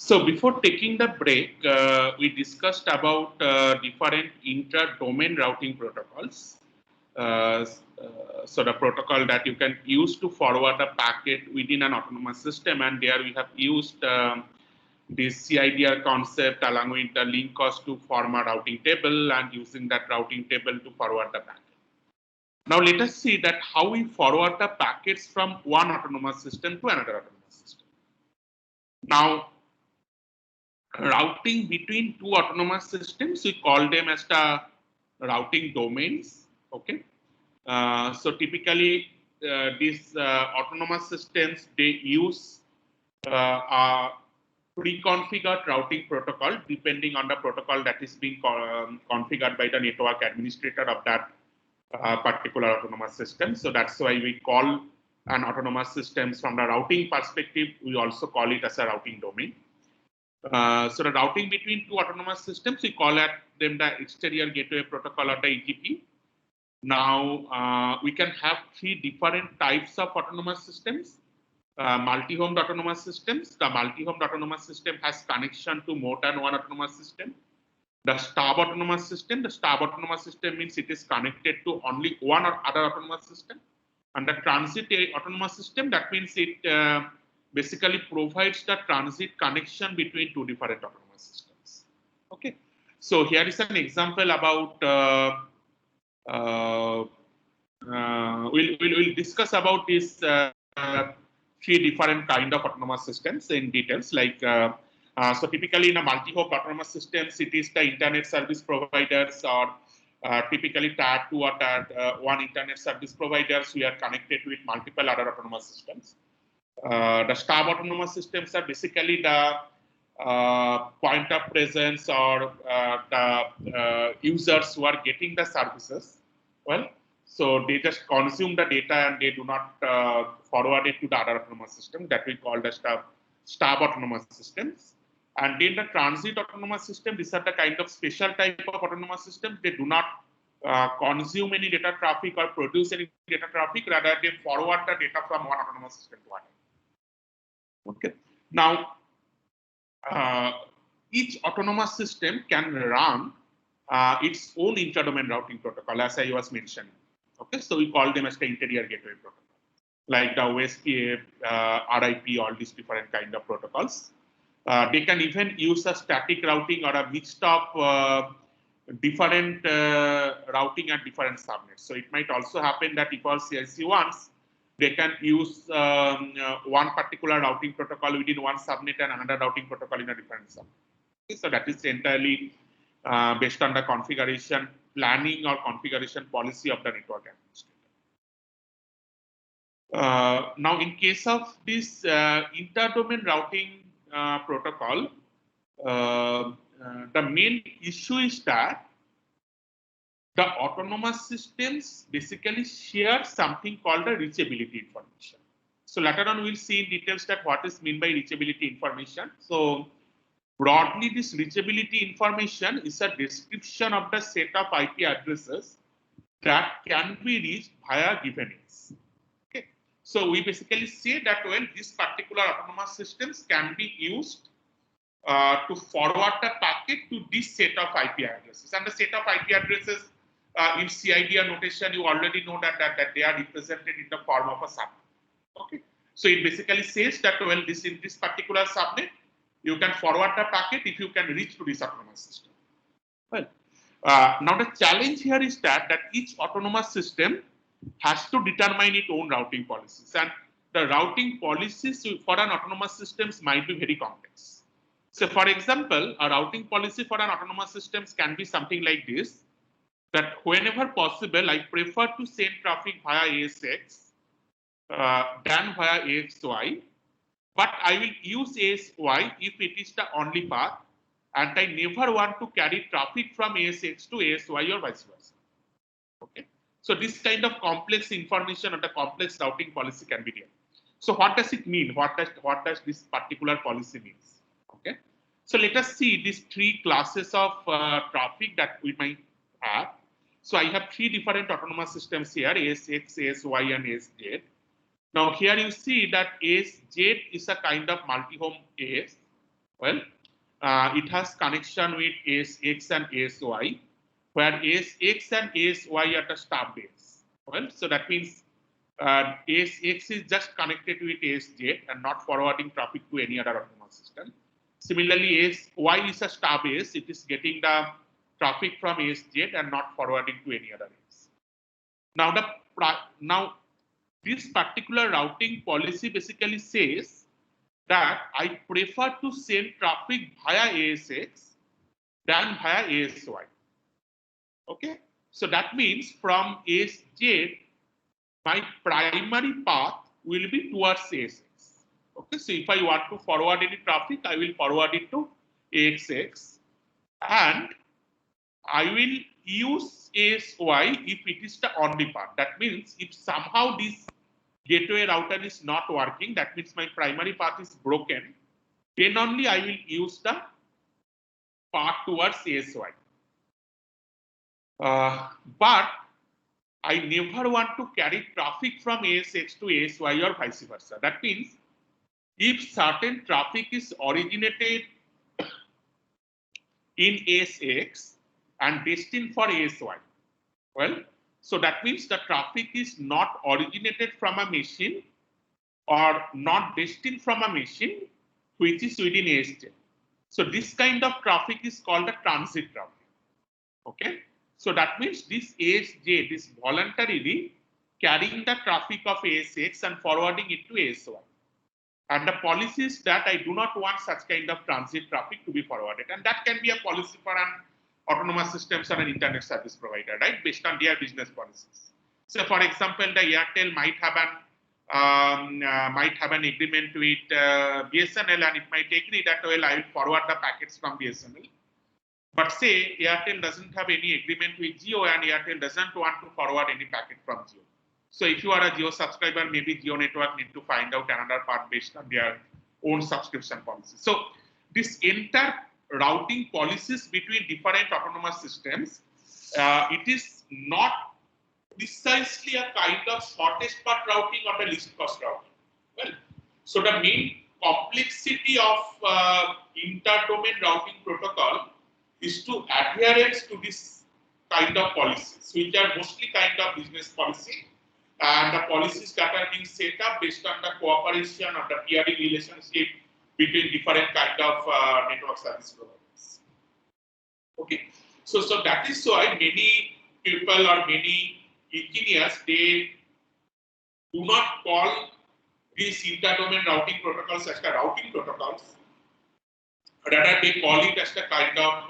So before taking the break, we discussed about different intra-domain routing protocols. So the protocol that you can use to forward a packet within an autonomous system, and there we have used this CIDR concept along with the link cost to form a routing table and using that routing table to forward the packet. Now let us see that how we forward the packets from one autonomous system to another autonomous system. Now, routing between two autonomous systems, we call them as the routing domains. Okay. So typically, these autonomous systems, they use a pre-configured routing protocol depending on the protocol that is being configured by the network administrator of that particular autonomous system. So that's why we call an autonomous systems from the routing perspective, we also call it as a routing domain. So the routing between two autonomous systems, we call them the exterior gateway protocol or the EGP. Now, we can have three different types of autonomous systems. Multi-homed autonomous systems. The multi-homed autonomous system has connection to more than one autonomous system. The stub autonomous system. The stub autonomous system means it is connected to only one or other autonomous system. And the transit autonomous system, that means it basically provides the transit connection between two different autonomous systems. Okay. So here is an example about we'll discuss about this three different kind of autonomous systems in details. Like so, typically in a multi-host autonomous systems, it is the internet service providers or typically Tier 2 or Tier 1 internet service providers who are connected with multiple other autonomous systems. The stub autonomous systems are basically the point of presence or the users who are getting the services. Well, so they just consume the data and they do not forward it to the other autonomous system that we call the stub autonomous systems. And then the transit autonomous system, these are the kind of special type of autonomous systems. They do not consume any data traffic or produce any data traffic, rather they forward the data from one autonomous system to another. Okay. Now, each autonomous system can run its own intra-domain routing protocol, as I was mentioning. Okay, so we call them as the interior gateway protocol, like the OSPF, RIP, all these different kind of protocols. They can even use a static routing or a mixed of different routing at different subnets. So it might also happen that if our CIC wants, they can use one particular routing protocol within one subnet and another routing protocol in a different subnet. Okay, so that is entirely based on the configuration planning or configuration policy of the network administrator. Now, in case of this inter-domain routing protocol, the main issue is that the autonomous systems basically share something called the reachability information. So later on, we'll see in details that what is meant by reachability information. So broadly, this reachability information is a description of the set of IP addresses that can be reached via given ACE. Okay. So we basically say that, well, these particular autonomous systems can be used to forward the packet to this set of IP addresses. And the set of IP addresses in CIDR notation, you already know that they are represented in the form of a subnet. Okay. So it basically says that, well, this in this particular subnet, you can forward the packet if you can reach to this autonomous system. Well, now the challenge here is that each autonomous system has to determine its own routing policies, and the routing policies for an autonomous systems might be very complex. So, for example, a routing policy for an autonomous systems can be something like this: that whenever possible, I prefer to send traffic via ASX than via AXY. But I will use ASY if it is the only path, and I never want to carry traffic from ASX to ASY or vice versa. Okay. So this kind of complex information and the complex routing policy can be there. So what does it mean? What does this particular policy means? Okay. So let us see these three classes of traffic that we might have. So I have three different autonomous systems here: ASX, ASY, and ASZ. Now here you see that ASZ is a kind of multi-home AS, Well, it has connection with ASX and ASY, where ASX and ASY are the stub base. Well, so that means ASX is just connected with ASJ and not forwarding traffic to any other autonomous system. Similarly, ASY is a stub base. It is getting the traffic from ASJ and not forwarding to any other AS. Now this particular routing policy basically says that I prefer to send traffic via ASX than via ASY. Okay, so that means from ASJ, my primary path will be towards ASX. Okay, so if I want to forward any traffic, I will forward it to ASX, and I will use ASY if it is the only path. That means if somehow this gateway router is not working, that means my primary path is broken, then only I will use the path towards ASY. But I never want to carry traffic from ASX to ASY or vice versa. That means if certain traffic is originated in ASX and destined for ASY, well, so that means the traffic is not originated from a machine or not destined from a machine which is within ASJ. So this kind of traffic is called a transit traffic. Okay. So that means this ASJ, this voluntarily carrying the traffic of ASX and forwarding it to ASY. And the policy is that I do not want such kind of transit traffic to be forwarded. And that can be a policy for an autonomous systems or an internet service provider, right, based on their business policies. So, for example, the Airtel might have an agreement with BSNL, and it might agree that, well, I will forward the packets from BSNL. But say Airtel doesn't have any agreement with Jio, and Airtel doesn't want to forward any packet from Jio. So if you are a Jio subscriber, maybe Jio network need to find out another part based on their own subscription policy. So this entire routing policies between different autonomous systems, it is not precisely a kind of shortest path routing or the least cost routing. Well, so the main complexity of inter-domain routing protocol is to adherence to this kind of policies, which are mostly kind of business policy, and the policies that are being set up based on the cooperation or the peering relationship between different kind of network service providers. Okay, so that is why many people or many engineers, they do not call these inter-domain routing protocols as the routing protocols. Rather, they call it as the kind of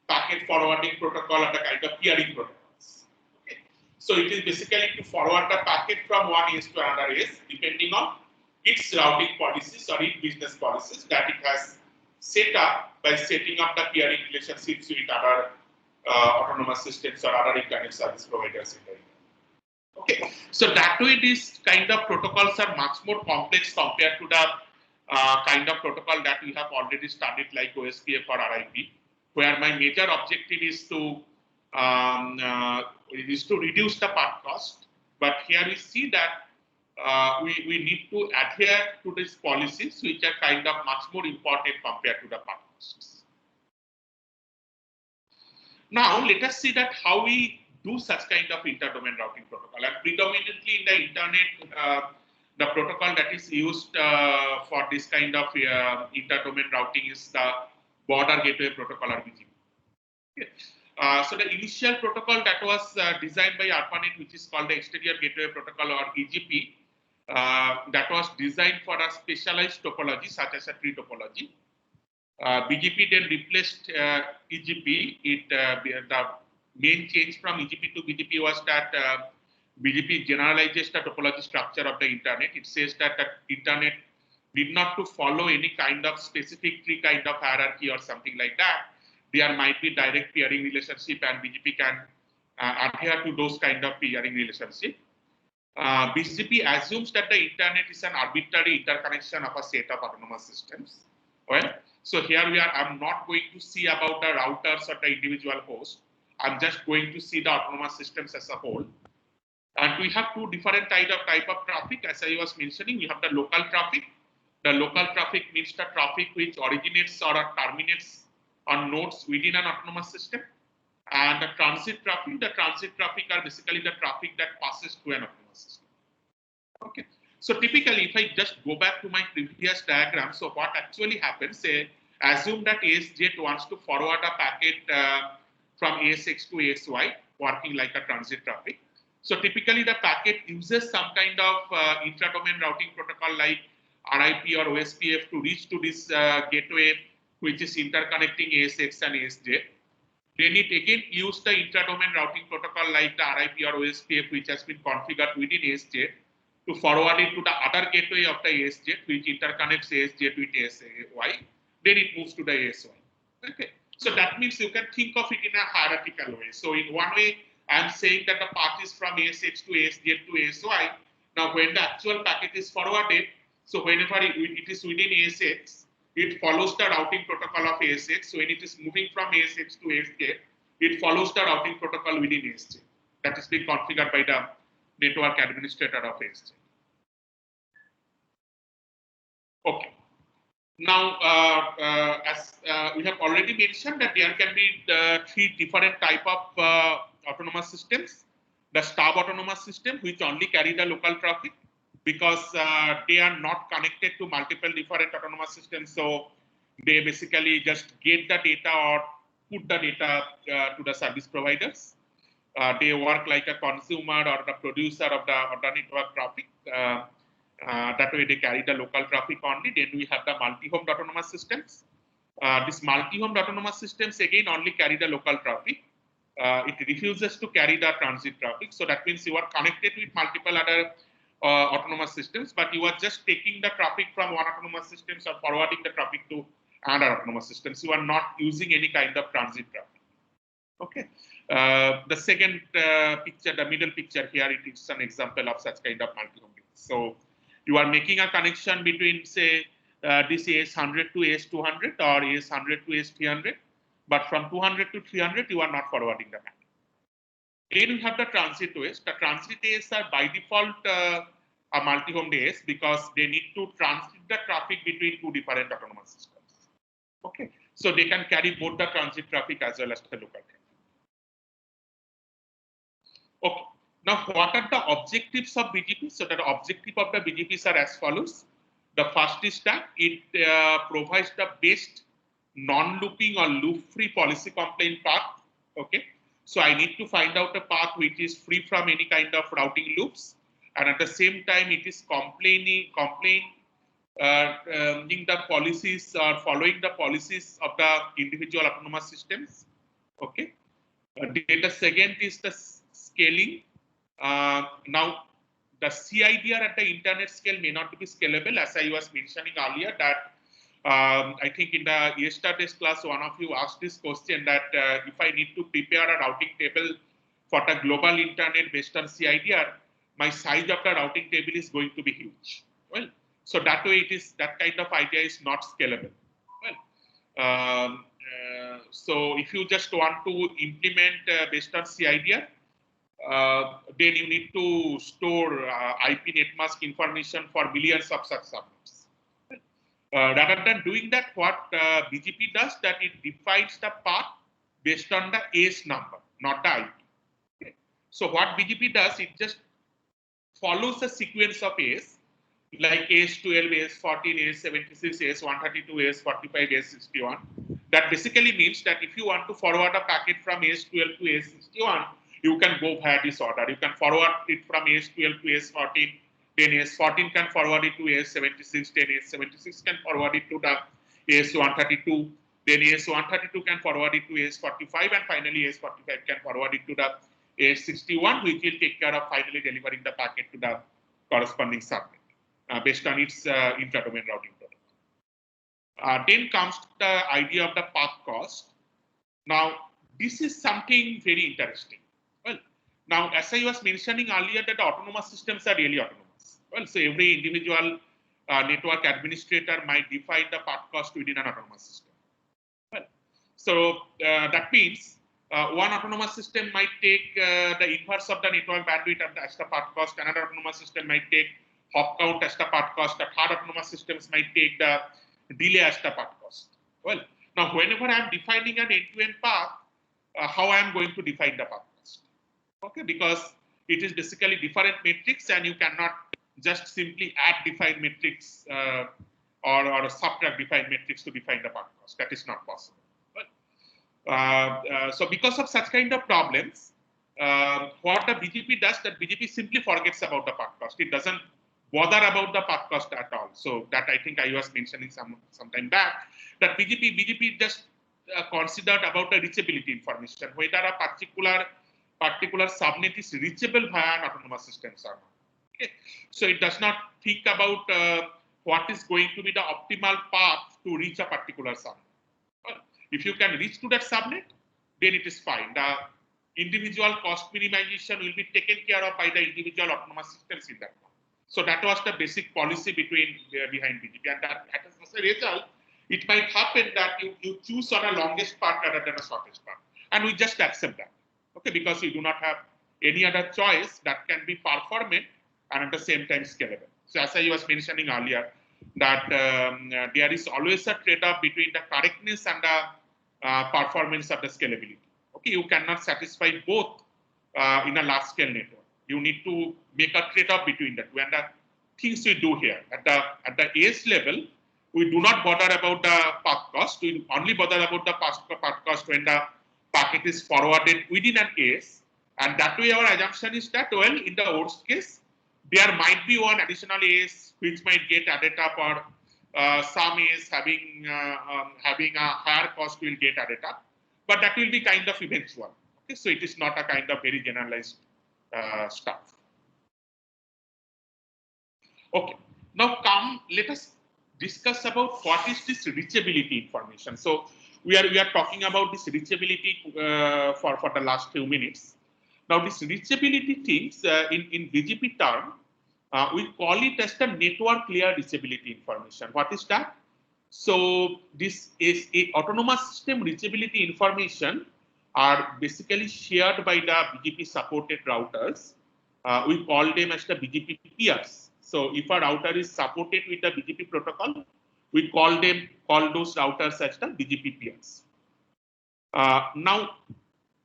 packet forwarding protocol or the kind of peering protocols. Okay. So it is basically to forward the packet from one AS to another AS, depending on its routing policies or its business policies that it has set up by setting up the peering relationships with other autonomous systems or other internet service providers in the internet. Okay, so that way these kind of protocols are much more complex compared to the kind of protocol that we have already studied, like OSPF or RIP, where my major objective is to reduce the path cost. But here we see that we need to adhere to these policies, which are kind of much more important compared to the path costs. Now let us see that how we do such kind of inter-domain routing protocol. And predominantly in the internet, the protocol that is used for this kind of inter-domain routing is the Border Gateway Protocol or BGP. Okay. So the initial protocol that was designed by ARPANET, which is called the Exterior Gateway Protocol or EGP, that was designed for a specialized topology such as a tree topology. BGP then replaced EGP. The main change from EGP to BGP was that BGP generalizes the topology structure of the internet. It says that the internet need not to follow any kind of specific tree kind of hierarchy or something like that. There might be direct peering relationship, and BGP can adhere to those kind of peering relationship. BGP assumes that the internet is an arbitrary interconnection of a set of autonomous systems. Well, so here we are. I'm not going to see about the routers or the individual hosts. I'm just going to see the autonomous systems as a whole. And we have two different type of traffic. As I was mentioning, we have the local traffic The local traffic means the traffic which originates or terminates on nodes within an autonomous system. And the transit traffic are basically the traffic that passes through an autonomous system. Okay. So typically, if I just go back to my previous diagram, so what actually happens, say, assume that ASJ wants to forward a packet from ASX to ASY, working like a transit traffic. So typically, the packet uses some kind of intra-domain routing protocol like RIP or OSPF to reach to this gateway, which is interconnecting ASX and ASJ. Then it again use the intra-domain routing protocol like the RIP or OSPF, which has been configured within ASJ, to forward it to the other gateway of the ASJ, which interconnects ASJ with ASY. Then it moves to the ASY. Okay. So that means you can think of it in a hierarchical way. So in one way, I'm saying that the path is from ASX to ASJ to ASY. Now, when the actual packet is forwarded, so whenever it is within ASX, it follows the routing protocol of ASX. So when it is moving from ASX to ASJ, it follows the routing protocol within ASJ. That is being configured by the network administrator of ASJ. Okay. Now, as we have already mentioned that there can be three different type of autonomous systems. The stub autonomous system, which only carry the local traffic, because they are not connected to multiple different autonomous systems. So they basically just get the data or put the data to the service providers. They work like a consumer or the producer of the network traffic. That way they carry the local traffic only. Then we have the multi-homed autonomous systems. These multi-homed autonomous systems again only carry the local traffic. It refuses to carry the transit traffic. So that means you are connected with multiple other autonomous systems, but you are just taking the traffic from one autonomous system or forwarding the traffic to another autonomous systems. You are not using any kind of transit traffic. Okay. The second picture, the middle picture here, it is an example of such kind of multi-home device. So you are making a connection between, say, this AS100 to AS200 or AS100 to AS300, but from 200 to 300, you are not forwarding the packet. Then we have the transit OS. The transit OS are by default a multi-home AS because they need to transit the traffic between two different autonomous systems. Okay, so they can carry both the transit traffic as well as the local traffic. Okay, now what are the objectives of BGP? So the objective of the BGPs are as follows. The first is that it provides the best non-looping or loop-free policy complaint path. Okay. So I need to find out a path which is free from any kind of routing loops, and at the same time it is complaining the policies or following the policies of the individual autonomous systems. Okay. Then the second is the scaling. Now the CIDR at the internet scale may not be scalable, as I was mentioning earlier that. I think in the yesterday's class, one of you asked this question that if I need to prepare a routing table for the global internet based on CIDR, my size of the routing table is going to be huge. Well, so that way it is that kind of idea is not scalable. Well, so if you just want to implement based on CIDR, then you need to store IP netmask information for millions of such subnets. Rather than doing that, what BGP does that it defines the path based on the AS number, not the IP. Okay. So what BGP does, it just follows a sequence of AS like AS12, AS14, AS76, AS132, AS45, AS61. That basically means that if you want to forward a packet from AS12 to AS61, you can go via this order. You can forward it from AS12 to AS14. Then AS14 can forward it to AS76, then AS76 can forward it to the AS132, then AS132 can forward it to AS45, and finally AS45 can forward it to the AS61, which will take care of finally delivering the packet to the corresponding subnet based on its intra-domain routing protocol. Then comes the idea of the path cost. Now, this is something very interesting. Well, now, as I was mentioning earlier, that the autonomous systems are really autonomous. Well, so every individual network administrator might define the path cost within an autonomous system. Well, so that means one autonomous system might take the inverse of the network bandwidth as the path cost. Another autonomous system might take hop count as the path cost, the third autonomous systems might take the delay as the path cost. Well, now whenever I'm defining an end-to-end path, how I am going to define the path cost? Okay, because it is basically different metrics and you cannot just simply add defined metrics or subtract defined metrics to define the path cost. That is not possible. So because of such kind of problems, what the BGP does, that BGP simply forgets about the path cost. It doesn't bother about the path cost at all. So that I think I was mentioning some time back, that BGP just considered about the reachability information, whether a particular subnet is reachable via an autonomous system or not. Okay, so it does not think about what is going to be the optimal path to reach a particular subnet. If you can reach to that subnet, then it is fine. The individual cost minimization will be taken care of by the individual autonomous systems in that one. So that was the basic policy behind BGP, and that as a result, it might happen that you choose on a longest path rather than a shortest path, and we just accept that. Okay, because you do not have any other choice that can be performant and at the same time scalable. So as I was mentioning earlier, that there is always a trade-off between the correctness and the performance of the scalability. Okay, you cannot satisfy both in a large-scale network. You need to make a trade-off between the two, and the things we do here at the AS level, we do not bother about the path cost. We only bother about the path cost when the packet is forwarded within an AS, and that way our assumption is that, well, in the worst case, there might be one additional AS which might get added up, or some AS having a higher cost will get added up, but that will be kind of eventual. Okay, so it is not a kind of very generalized stuff. Okay, now let us discuss about what is this reachability information. So we are talking about this reachability for the last few minutes. Now this reachability things in BGP term, we call it as the network layer reachability information. What is that? So this is a autonomous system reachability information are basically shared by the BGP supported routers. We call them as the BGP peers. So if a router is supported with the BGP protocol, we call those routers as the BGP peers. Now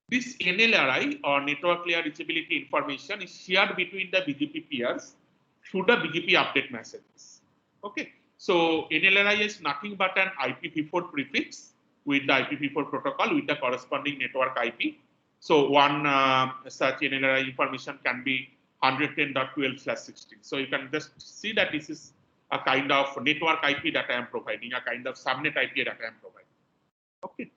this NLRI or network layer reachability information is shared between the BGP peers through the BGP update messages. Okay, so NLRI is nothing but an IPv4 prefix with the IPv4 protocol with the corresponding network IP. So one such NLRI information can be 110.12/16. So you can just see that this is a kind of network IP that I am providing, a kind of subnet IP that I am providing. Okay.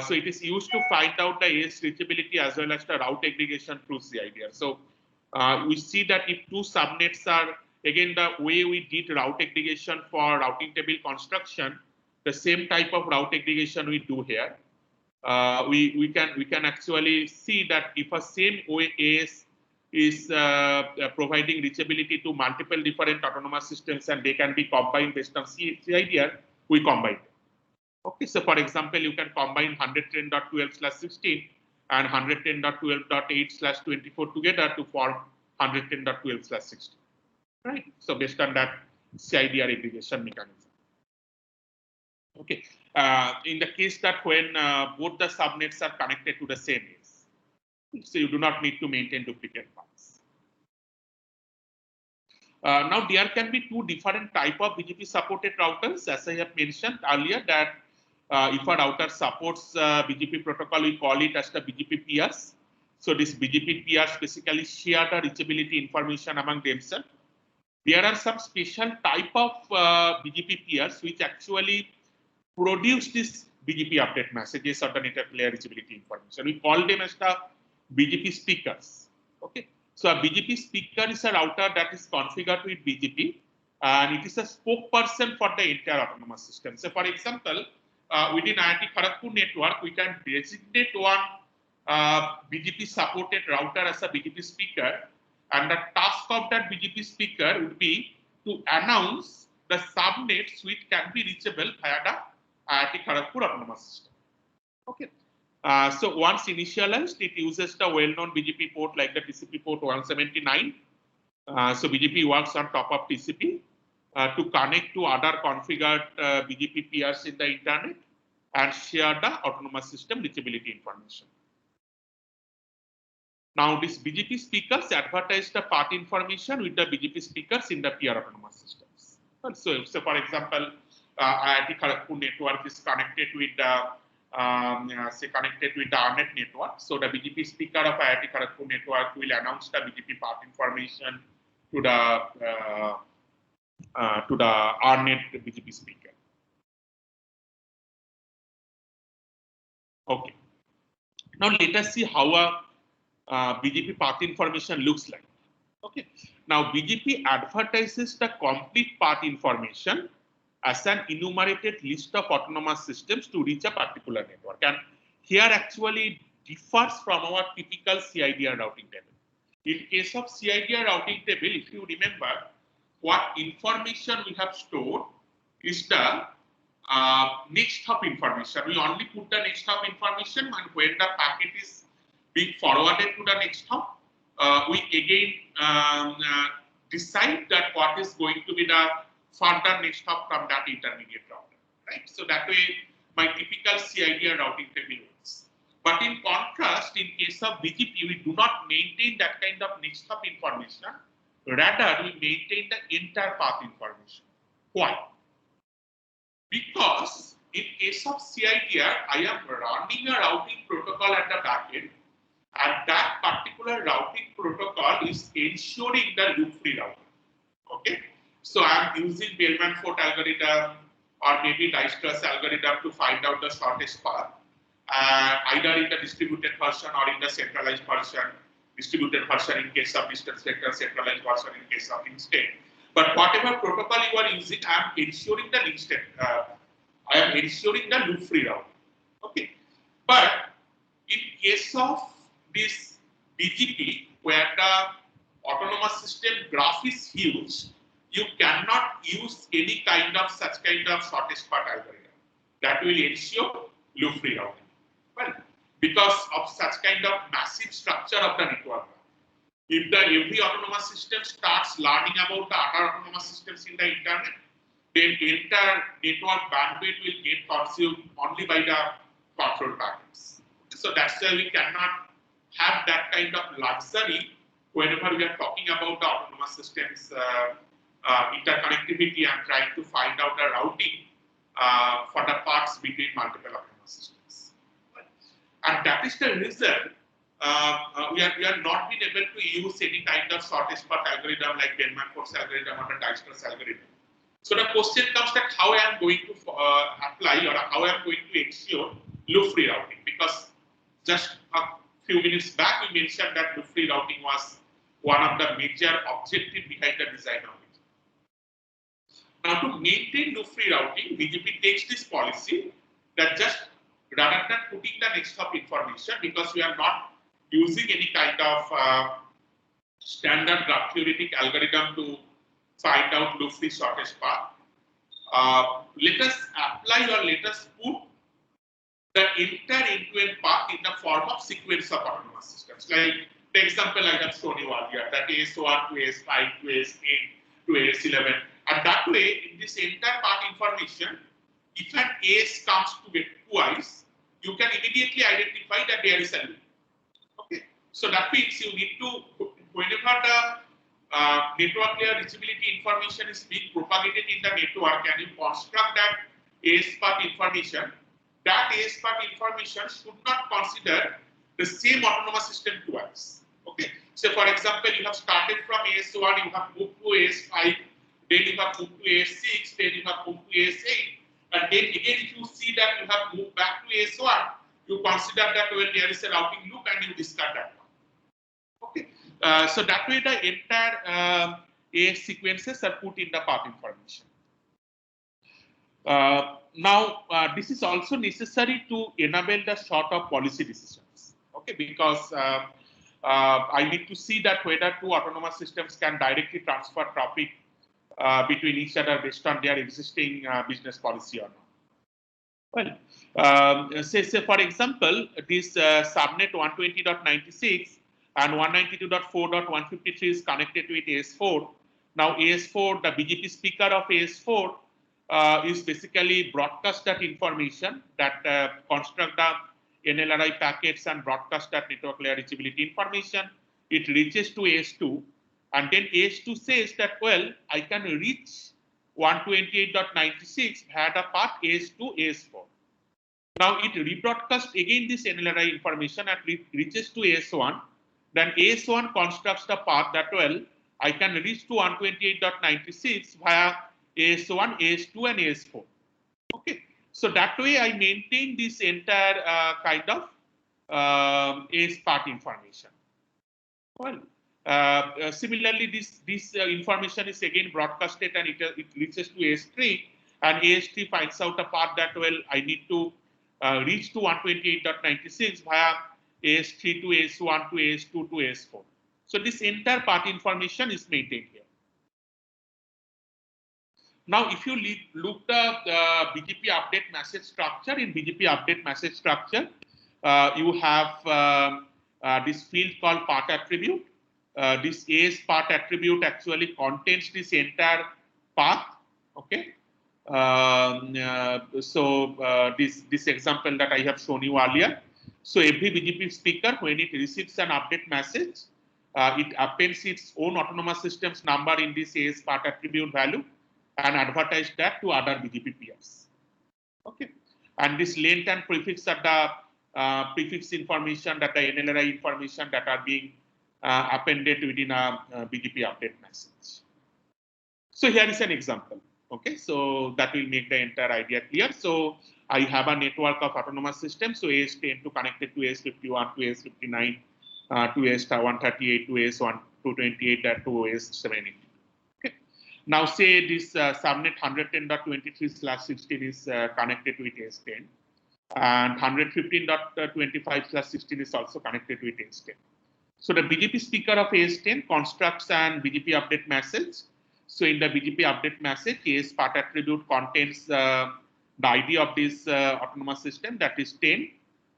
So it is used to find out the AS reachability as well as the route aggregation through CIDR. So we see that if two subnets are, again, the way we did route aggregation for routing table construction, the same type of route aggregation we do here. We can actually see that if a same AS is providing reachability to multiple different autonomous systems and they can be combined based on CIDR, we combine them. Okay, so for example, you can combine 110.12/16 and 110.12.8/24 together to form 110.12/16. Right? So based on that CIDR aggregation mechanism. Okay. In the case that when both the subnets are connected to the same AS, so you do not need to maintain duplicate paths. Now there can be two different type of BGP supported routers, as I have mentioned earlier, that if a router supports BGP protocol, we call it as the BGP peers. So this BGP peers basically share the reachability information among themselves. There are some special type of BGP peers which actually produce this BGP update messages or the network layer reachability information. We call them as the BGP speakers. Okay, so a BGP speaker is a router that is configured with BGP, and it is a spokesperson for the entire autonomous system. So, for example, within IIT Kharagpur network, we can designate one BGP supported router as a BGP speaker, and the task of that BGP speaker would be to announce the subnets which can be reachable via the IIT Kharagpur autonomous system. Okay. So once initialized, it uses the well-known BGP port like the TCP port 179 So BGP works on top of TCP to connect to other configured BGP peers in the internet and share the autonomous system reachability information. Now, these BGP speakers advertise the path information with the BGP speakers in the peer autonomous systems. So for example, IIT Kharagpur network is connected with the connected with the ARNet network. So the BGP speaker of IIT Kharagpur network will announce the BGP path information to the ARNet BGP speaker. Okay. Now let us see how a BGP path information looks like. Okay. Now BGP advertises the complete path information as an enumerated list of autonomous systems to reach a particular network. And here actually differs from our typical CIDR routing table. In case of CIDR routing table, if you remember, what information we have stored is the next hop information. We only put the next hop information, and when the packet is being forwarded to the next hop, we again decide that what is going to be the further next hop from that intermediate router, right? So that way, my typical CIDR routing table works. But in contrast, in case of BGP, we do not maintain that kind of next hop information. Rather, we maintain the entire path information. Why? Because in case of CIDR, I am running a routing protocol at the backend, and that particular routing protocol is ensuring the loop-free routing. Okay, so I am using Bellman-Ford algorithm or maybe Dijkstra's algorithm to find out the shortest path, either in the distributed version or in the centralized version. Distributed version in case of distance vector, centralized version in case of link-state. But whatever protocol you are using, I am ensuring the link-state. I am ensuring the loop-free routing. Okay, but in case of this BGP, where the autonomous system graph is huge, you cannot use any kind of such kind of shortest path algorithm that will ensure loop-free routing. Well, because of such kind of massive structure of the network. If every autonomous system starts learning about the other autonomous systems in the internet, then entire network bandwidth will get consumed only by the control packets. So that's why we cannot have that kind of luxury whenever we are talking about the autonomous systems interconnectivity and trying to find out the routing for the paths between multiple autonomous systems. And that is the reason we are not been able to use any kind of shortest path algorithm like Bellman-Ford's algorithm or the Dijkstra's algorithm. So the question comes that how I am going to apply or how I am going to ensure loop-free routing, because just a few minutes back we mentioned that loop-free routing was one of the major objectives behind the design of it. Now to maintain loop-free routing, BGP takes this policy that just rather than putting the next hop information, because we are not using any kind of standard graph theoretic algorithm to find out loop-free shortest path, let us apply or let us put the entire end-to-end path in the form of sequence of autonomous systems. Like the example I have shown you earlier, that AS1 to AS5 to AS8 to AS11. And that way, in this entire path information, if an AS comes to get twice, you can immediately identify that there is a loop. Okay, so that means you need to, whenever the network layer reachability information is being propagated in the network, and you construct that AS path information, that AS path information should not consider the same autonomous system twice. Okay, so for example, you have started from AS1, you have moved to AS5, then you have moved to AS6, then you have moved to AS8. And then again, if you see that you have moved back to AS1, you consider that well, there is a routing loop and you discard that one. Okay, so that way the entire AS sequences are put in the path information. Now, this is also necessary to enable the sort of policy decisions. Okay, because I need to see that whether two autonomous systems can directly transfer traffic between each other based on their existing business policy or not. Well, say for example, this subnet 120.96 and 192.4.153 is connected with AS4. Now AS4, the BGP speaker of AS4 is basically broadcast that information that construct the NLRI packets and broadcast that network layer reachability information. It reaches to AS2, and then AS2 says that, well, I can reach 128.96 via the path AS2, AS4. Now it rebroadcasts again this NLRI information and reaches to AS1. Then AS1 constructs the path that, well, I can reach to 128.96 via AS1, AS2, and AS4. Okay, so that way I maintain this entire kind of AS path information. Well, similarly, this information is again broadcasted and it reaches to AS3, and AS3 finds out a path that, well, I need to reach to 128.96 via AS3 to AS1 to AS2 to AS4. So this entire path information is maintained here. Now, if you look the BGP update message structure, in BGP update message structure, you have this field called path attribute. This AS path attribute actually contains this entire path. Okay. This example that I have shown you earlier. So every BGP speaker, when it receives an update message, it appends its own autonomous systems number in this AS path attribute value and advertise that to other BGP peers. Okay, and this length and prefix are the prefix information, that the NLRI information that are being appended within a BGP update message. So here is an example. Okay, so that will make the entire idea clear. So I have a network of autonomous systems. So AS10 to connected to AS51 to AS59 to AS138 to AS228 to AS780. Okay. Now say this subnet 110.23/16 is connected with AS10, and 115.25/16 is also connected with AS10. So the BGP speaker of AS10 constructs an BGP update message. So in the BGP update message, AS path attribute contains the ID of this autonomous system, that is 10,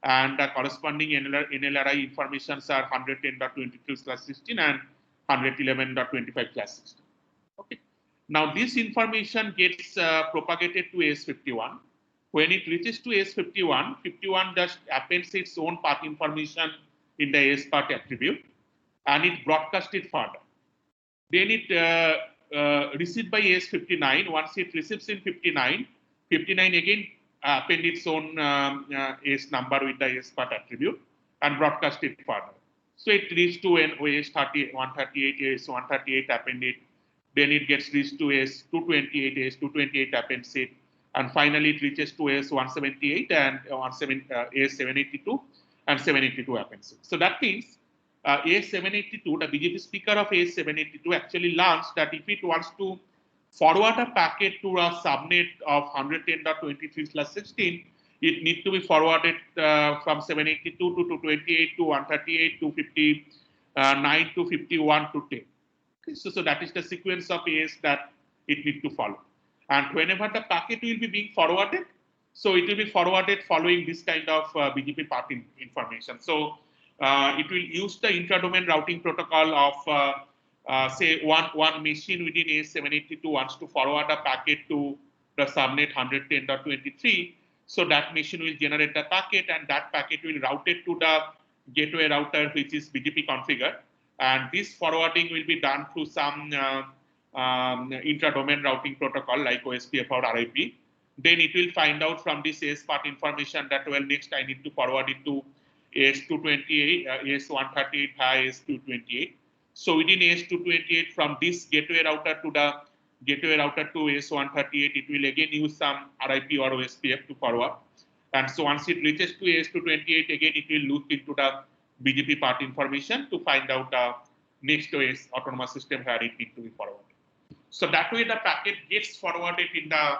and the corresponding NLRI informations are 110.22/16 and 111.25/16. Okay. Now this information gets propagated to AS51. When it reaches to AS51, 51 just appends its own path information in the AS path attribute, and it broadcasts it further. Then it received by AS59. Once it receives in 59, 59 again append its own AS number with the AS path attribute and broadcast it further. So it reaches to an AS138, AS138 append it. Then it gets reached to AS228, AS228 appends it, and finally it reaches to AS178 and AS782 and 782 appends it. So that means AS782, the BGP speaker of AS782 actually learns that if it wants to forward a packet to a subnet of 110.23/16, it needs to be forwarded from 782 to 228 to 138 to 59 to 51 to 10. Okay, so that is the sequence of AS that it needs to follow. And whenever the packet will be being forwarded, so it will be forwarded following this kind of BGP path information. So it will use the intra-domain routing protocol of say one machine within AS782 wants to forward a packet to the subnet 110.23. So that machine will generate the packet, and that packet will route it to the gateway router, which is BGP configured. And this forwarding will be done through some intra-domain routing protocol like OSPF or RIP. Then it will find out from this AS path information that, well, next I need to forward it to AS228, AS138 via AS228. So within AS228, from this gateway router to the gateway router to AS138, it will again use some RIP or OSPF to forward. And so once it reaches to AS228, again it will look into the BGP path information to find out the next OS autonomous system where it needs to be forwarded. So that way the packet gets forwarded in the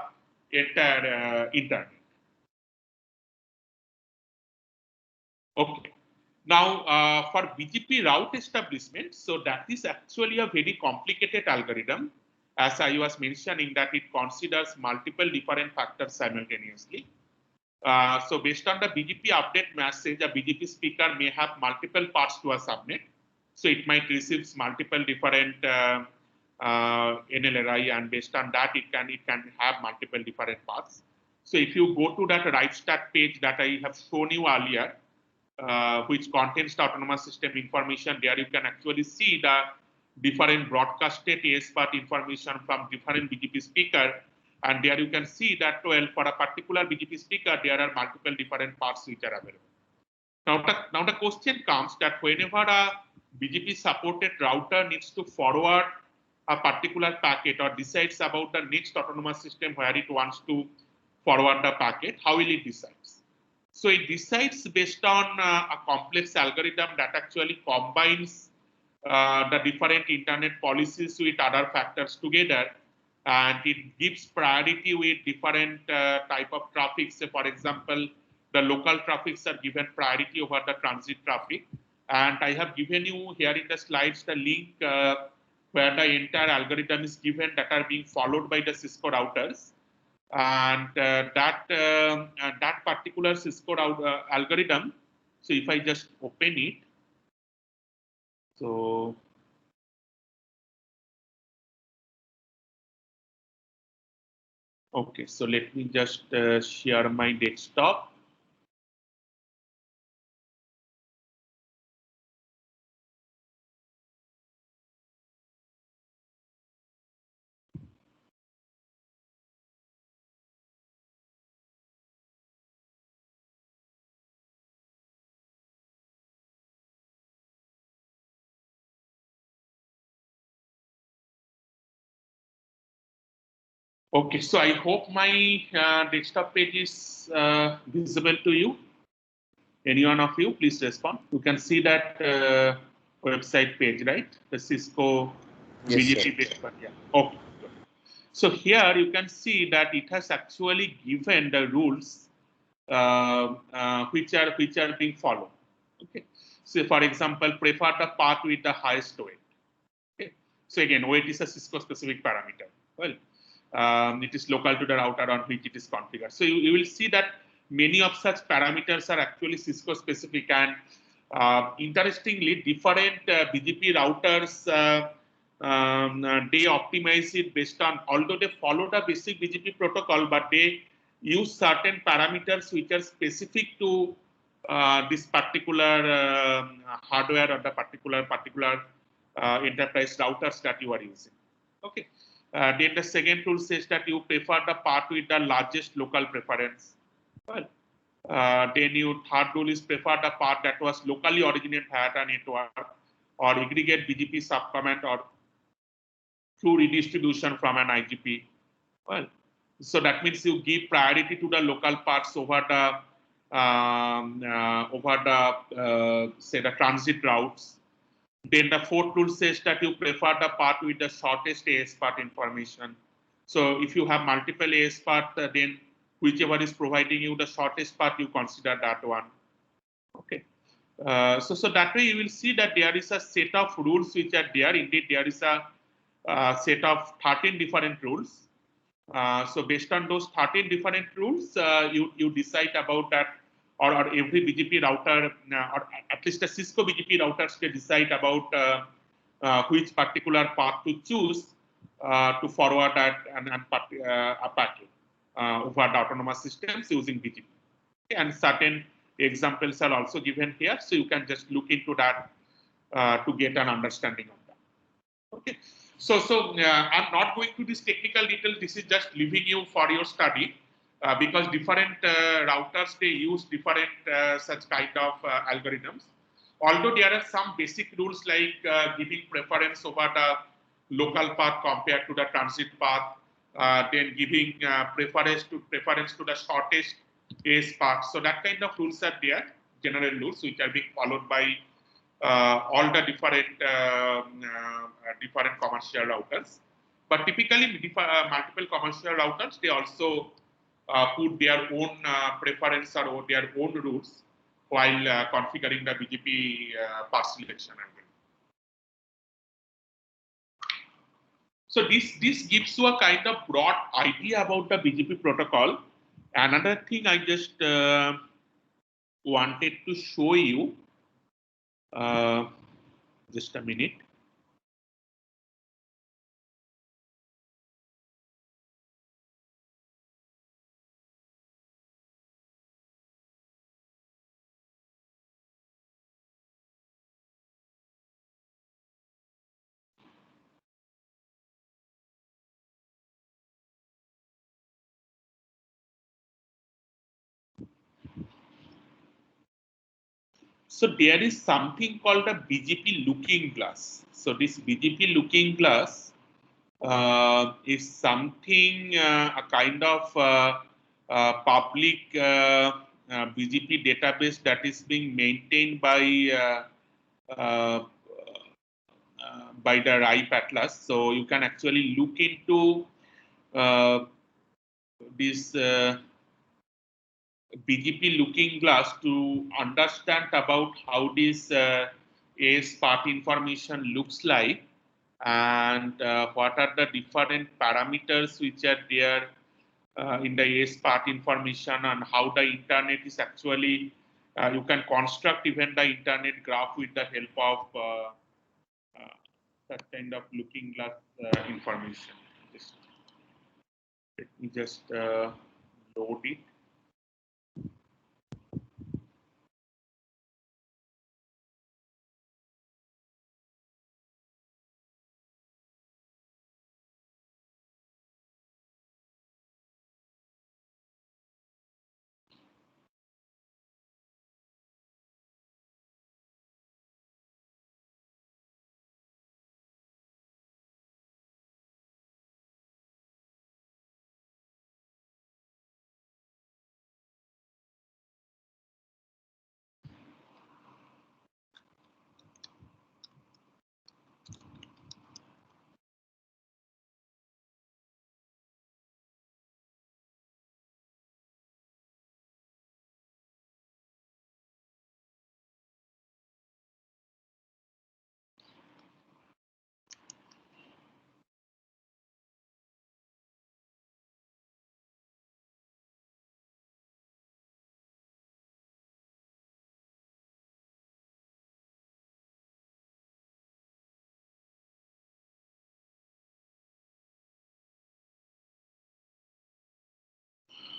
entire internet. Okay. Now, for BGP route establishment, so that is actually a very complicated algorithm, as I was mentioning, that it considers multiple different factors simultaneously. So based on the BGP update message, a BGP speaker may have multiple paths to a subnet. So it might receive multiple different NLRI, and based on that, it can have multiple different paths. So if you go to that right start page that I have shown you earlier, which contains the autonomous system information, there you can actually see the different broadcasted AS path information from different BGP speaker, and there you can see that, well, for a particular BGP speaker, there are multiple different paths which are available. Now the question comes that whenever a BGP supported router needs to forward a particular packet or decides about the next autonomous system where it wants to forward the packet, how will it decide? So it decides based on a complex algorithm that actually combines the different internet policies with other factors together, and it gives priority with different type of traffic. Say, for example, the local traffics are given priority over the transit traffic. And I have given you here in the slides the link where the entire algorithm is given that are being followed by the Cisco routers. And that particular Cisco algorithm, so if I just open it, so okay, so let me just share my desktop. Okay, so I hope my desktop page is visible to you. Any one of you, please respond. You can see that website page, right? The Cisco BGP page. Yeah. Okay. Good. So here you can see that it has actually given the rules which are being followed. Okay. So for example, prefer the path with the highest weight. Okay. So again, weight is a Cisco specific parameter. Well, it is local to the router on which it is configured. So you will see that many of such parameters are actually Cisco specific, and interestingly, different BGP routers they optimize it based on, although they follow the basic BGP protocol, but they use certain parameters which are specific to this particular hardware or the particular enterprise routers that you are using. Okay. Then the second rule says that you prefer the path with the largest local preference. Well, then your third rule is prefer the path that was locally originated via a network or aggregate BGP subcommand or through redistribution from an IGP. Well, so that means you give priority to the local paths over the say the transit routes. Then the fourth rule says that you prefer the path with the shortest AS path information. So if you have multiple AS path, then whichever is providing you the shortest path, you consider that one. Okay. So that way you will see that there is a set of rules which are there. Indeed, there is a set of 13 different rules. So based on those 13 different rules, you decide about that, or every BGP router, or at least the Cisco BGP routers, they decide about which particular path to choose to forward that a packet over the autonomous systems using BGP. Okay, and certain examples are also given here, so you can just look into that to get an understanding of that. Okay. So I'm not going to this technical detail. This is just leaving you for your study because different routers, they use different such kind of algorithms. Although there are some basic rules like giving preference over the local path compared to the transit path, then giving preference to the shortest AS path. So that kind of rules are there, general rules which are being followed by all the different commercial routers. But typically, multiple commercial routers, they also put their own preference or their own rules while configuring the BGP path selection algorithm. So this gives you a kind of broad idea about the BGP protocol. Another thing I just wanted to show you. Just a minute. So there is something called a BGP looking glass. So this BGP looking glass is something a kind of public BGP database that is being maintained uh, by the RIPE Atlas. So you can actually look into this BGP looking glass to understand about how this AS path information looks like, and what are the different parameters which are there in the AS path information, and how the internet is actually, you can construct even the internet graph with the help of that kind of looking glass information. Let me just load it.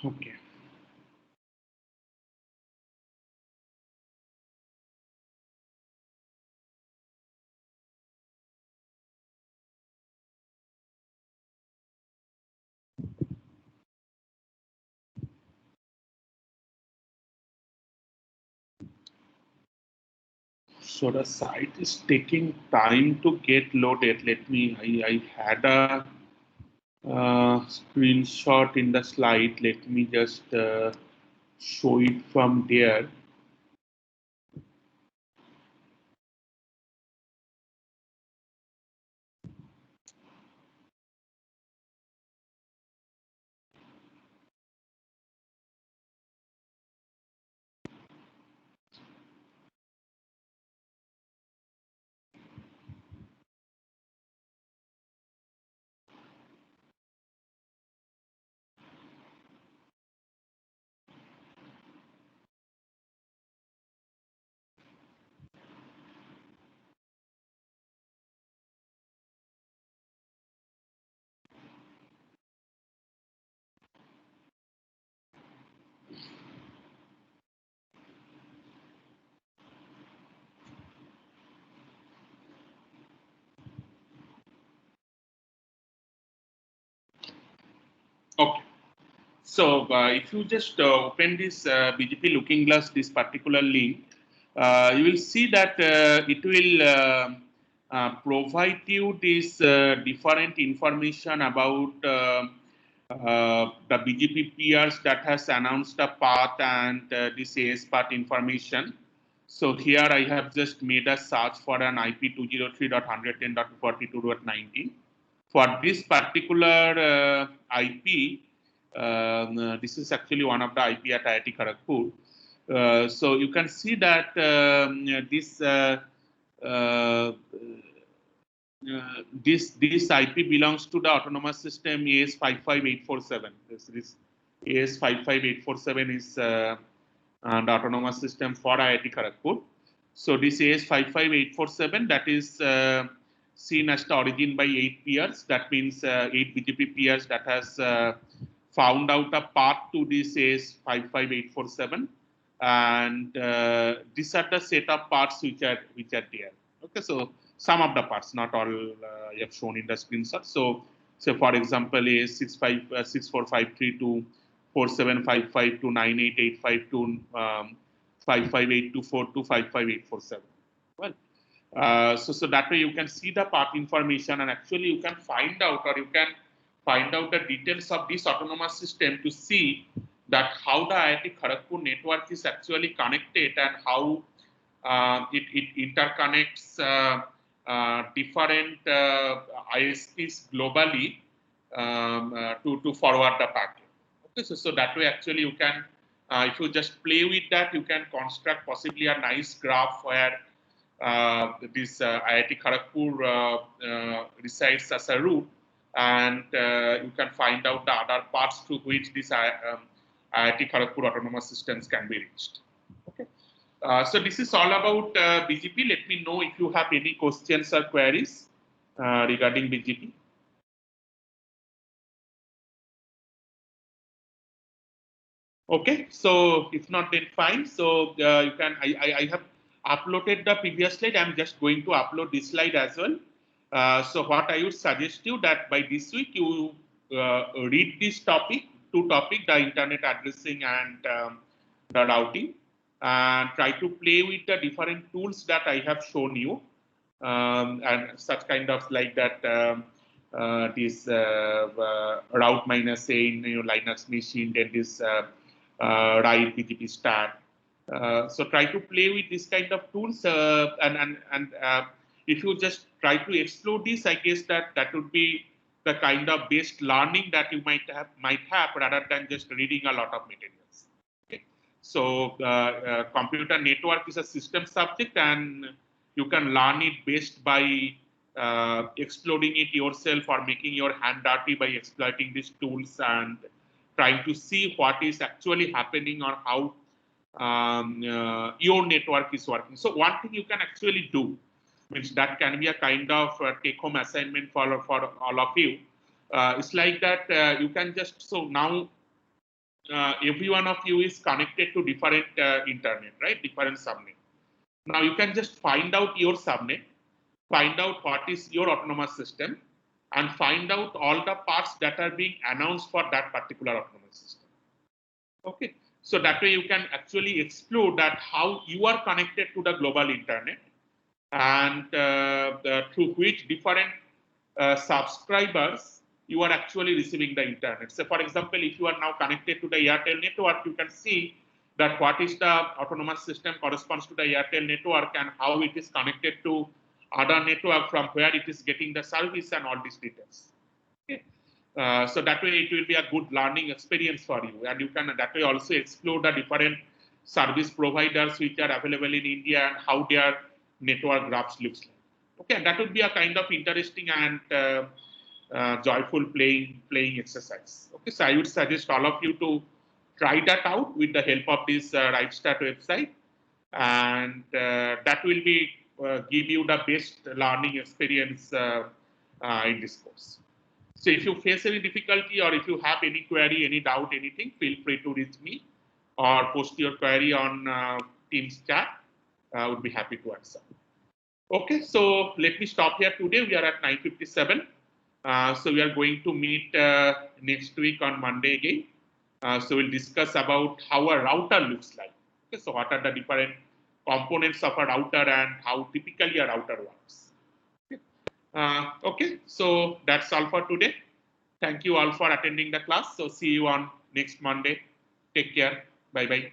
Okay. So the site is taking time to get loaded. Let me, I had a screenshot in the slide. Let me just show it from there. Okay. So if you just open this BGP Looking Glass, this particular link, you will see that it will provide you this different information about the BGP peers that has announced a path and this AS path information. So here I have just made a search for an IP 203.110.42.19. For this particular IP, this is actually one of the IP at IIT Kharagpur. So you can see that this this IP belongs to the autonomous system AS55847. This AS55847 is the autonomous system for IIT Kharagpur. So this AS55847, that is seen as the origin by 8 peers. That means 8 BGP peers that has found out a path to this AS55847, and these are the set of parts which are there. Okay, so some of the parts, not all, I have shown in the screenshot. So for example, AS6453 to 4755 to 9885 to 55824 to 55847. Well, so that way you can see the path information, and actually you can find out, or you can find out the details of this autonomous system to see that how the IIT Kharagpur network is actually connected, and how it interconnects different ISPs globally to forward the packet. Okay, so that way actually you can, if you just play with that, you can construct possibly a nice graph where this IIT Kharagpur resides as a root, and you can find out the other parts through which this IIT Kharagpur autonomous systems can be reached. Okay. So this is all about BGP. Let me know if you have any questions or queries regarding BGP. Okay, so if not, then fine. So you can, I have uploaded the previous slide. I'm just going to upload this slide as well. So what I would suggest you that by this week you read this topic, two topics, the internet addressing and the routing, and try to play with the different tools that I have shown you, and such kind of like that. This route minus a in Linux machine, then this write BGP stat. So try to play with this kind of tools, and if you just try to explore this, I guess that would be the kind of based learning that you might have rather than just reading a lot of materials. Okay. So computer network is a system subject, and you can learn it based by exploring it yourself, or making your hand dirty by exploiting these tools and trying to see what is actually happening, or how your network is working. So one thing you can actually do, which that can be a kind of take-home assignment for all of you. It's like that you can just, so now every one of you is connected to different internet, right? Different subnet. Now you can just find out your subnet, find out what is your autonomous system, and find out all the parts that are being announced for that particular autonomous system. Okay, so that way you can actually explore that how you are connected to the global internet, and through which different subscribers you are actually receiving the internet. So for example, if you are now connected to the Airtel network, you can see that what is the autonomous system corresponds to the Airtel network, and how it is connected to other network, from where it is getting the service, and all these details. Okay. So that way it will be a good learning experience for you, and you can that way also explore the different service providers which are available in India, and how their network graphs looks like. Okay, and that would be a kind of interesting and joyful playing exercise. Okay, so I would suggest all of you to try that out with the help of this RightStat website, and that will be give you the best learning experience in this course. So if you face any difficulty, or if you have any query, any doubt, anything, feel free to reach me, or post your query on Teams chat. I would be happy to answer. Okay, so let me stop here today. We are at 9:57. So we are going to meet next week on Monday again. So we'll discuss about how a router looks like. Okay, so what are the different components of a router, and how typically a router works. Okay, so that's all for today. Thank you all for attending the class. So see you on next Monday. Take care. Bye-bye.